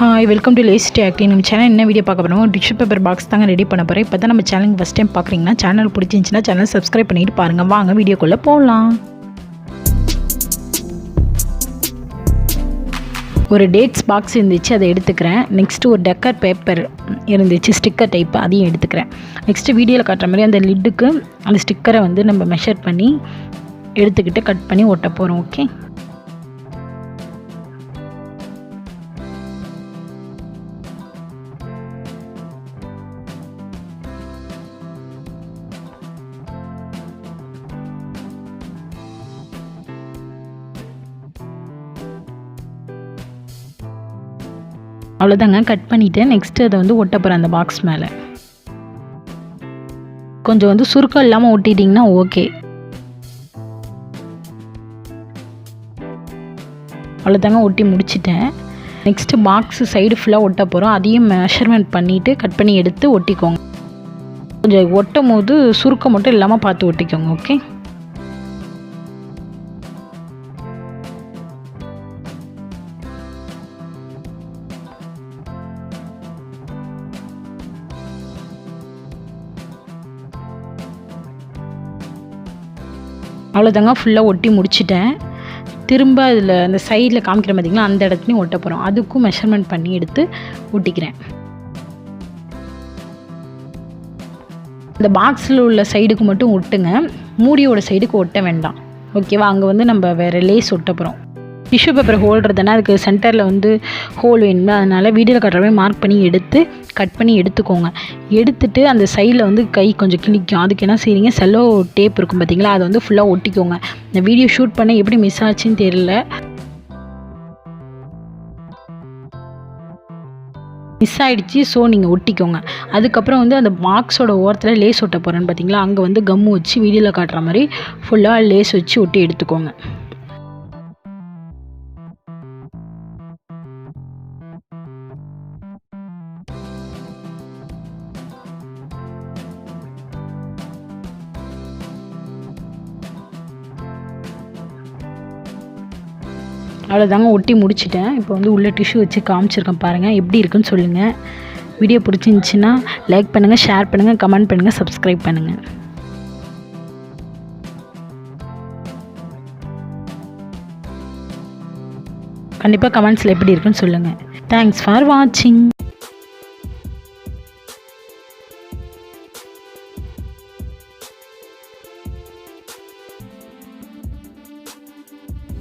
Hi, welcome to Lazy Acting. நம்ம channel என்ன video பார்க்க போறோம்? டிஷ்யூ பேப்பர் பாக்ஸ் தாங்க ரெடி பண்ண போறேன். இப்போ தான் நம்ம சேனல் ஃபர்ஸ்ட் டைம் பார்க்குறீங்கன்னா சேனல் பிடிச்சிருந்துச்சுன்னா சேனல் சப்ஸ்கிரைப் பண்ணிட்டு பாருங்க. வாங்க வீடியோக்குள்ள போகலாம். ஒரு டேட்ஸ் பாக்ஸ் இருந்துச்சு, அதை எடுத்துக்கிறேன். நெக்ஸ்ட்டு ஒரு டெக்கர் பேப்பர் இருந்துச்சு, ஸ்டிக்கர் டைப், அதையும் எடுத்துக்கிறேன். நெக்ஸ்ட்டு வீடியோவில் காட்டுற மாதிரி அந்த லிட்டுக்கு அந்த ஸ்டிக்கரை வந்து நம்ம மெஷர் பண்ணி எடுத்துக்கிட்டு கட் பண்ணி ஒட்ட போகிறோம். ஓகே, அவ்வளோதாங்க. கட் பண்ணிவிட்டேன். நெக்ஸ்ட்டு அதை வந்து ஒட்ட போகிறேன் அந்த பாக்ஸ் மேலே. கொஞ்சம் வந்து சுருக்கம் இல்லாமல் ஒட்டிட்டிங்கன்னா ஓகே. அவ்வளோதாங்க, ஒட்டி முடிச்சிட்டேன். நெக்ஸ்ட்டு பாக்ஸு சைடு ஃபுல்லாக ஒட்ட போகிறோம். அதையும் மெஷர்மெண்ட் பண்ணிவிட்டு கட் பண்ணி எடுத்து ஒட்டிக்கோங்க. கொஞ்சம் ஒட்டும் போது சுருக்கம் மட்டும் இல்லாமல் பார்த்து ஒட்டிக்கோங்க. ஓகே, அவ்வளோதாங்க, ஃபுல்லாக ஒட்டி முடிச்சிட்டேன். திரும்ப அதில் அந்த சைடில் காமிக்கிற பார்த்திங்களா, அந்த இடத்துலையும் ஒட்ட போகிறோம். அதுக்கும் மெஷர்மெண்ட் பண்ணி எடுத்து ஒட்டிக்கிறேன். இந்த பாக்ஸில் உள்ள சைடுக்கு மட்டும் ஒட்டுங்க, மூடியோட சைடுக்கு ஒட்ட வேண்டாம். ஓகேவா? அங்கே வந்து நம்ம வேறு லேஸ் ஒட்ட போகிறோம். டிஷ்யூ பேப்பர் ஹோல்டுறதுனா அதுக்கு சென்டரில் வந்து ஹோல் வேணும்ல, அதனால் வீடியோவில் கட்டுற மாதிரி மார்க் பண்ணி எடுத்து கட் பண்ணி எடுத்துக்கோங்க. எடுத்துட்டு அந்த சைடில் வந்து கை கொஞ்சம் கிழிக்கும். அதுக்கு என்ன செய்றீங்க, செல்லோ டேப் இருக்கும் பார்த்தீங்களா, அதை வந்து ஃபுல்லாக ஒட்டிக்கோங்க. இந்த வீடியோ ஷூட் பண்ண எப்படி மிஸ் ஆச்சுன்னு தெரியல, மிஸ் ஆகிடுச்சு. ஸோ நீங்கள் ஒட்டிக்கோங்க. அதுக்கப்புறம் வந்து அந்த பாக்ஸோட ஓரத்தில் லேஸ் ஒட்ட போகிறேன்னு பார்த்தீங்களா, அங்கே வந்து கம்மு வச்சு வீடியோவில் காட்டுற மாதிரி ஃபுல்லாக லேஸ் வச்சு ஒட்டி எடுத்துக்கோங்க. அவ்வளோதாங்க, ஒட்டி முடிச்சிட்டேன். இப்போ வந்து உள்ள டிஷ்யூ வச்சு காமிச்சிருக்கேன் பாருங்கள், எப்படி இருக்குன்னு சொல்லுங்கள். வீடியோ பிடிச்சிருந்துச்சின்னா லைக் பண்ணுங்கள், ஷேர் பண்ணுங்கள், கமெண்ட் பண்ணுங்கள், சப்ஸ்கிரைப் பண்ணுங்கள். கண்டிப்பாக கமெண்ட்ஸில் எப்படி இருக்குன்னு சொல்லுங்கள். தேங்க்ஸ் ஃபார் வாட்சிங்.